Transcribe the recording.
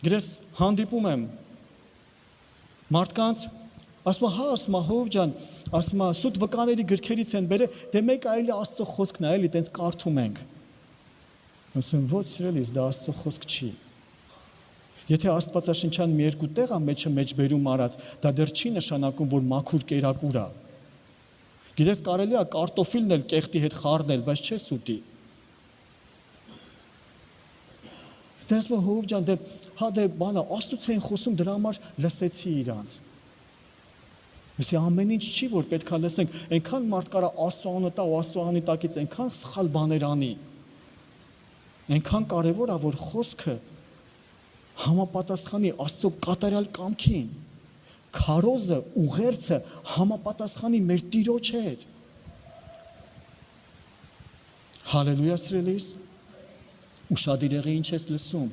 Գրես հանդիպում եմ մարդկանց, ասում հա, ասում հով ջան, ասում սուտ վկաների գրքերից են բերել, դե մեկ այլ Աստծո խոսքն է, էլի տենց կարդում ենք։ Ասում ոչ սիրելիս, դա Աստծո խոսք չի։ Եթե Աստվածաշնչյան մի երկու տեղ է մեջը մեջ բերում արած, դա դեռ չի նշանակում, որ մաքուր կերակուր է։ Գիտես, կարելի է կարտոֆիլն էլ կեղտի հետ խառնել, բայց չէ սուտի։ Դες մը հով ջան, դե հա դե բանա, Աստծուց էին խոսում, դրա համար լսեցի իրանց։ Իսկ ամեն ինչ չի, որ պետք է լսենք, այնքան մարդ կարա Աստծո անունը տա ու Աստծո անունի տակից այնքան սխալ բաներ անի։ Այնքան կարևոր է, որ խոսքը համապատասխանի Աստծո կատարյալ կամքին, քարոզը, ուղերձը համապատասխանի մեր Տիրոջ հետ։ Հալելույա սիրելիս, ուշադիր եղի ինչ ես լսում։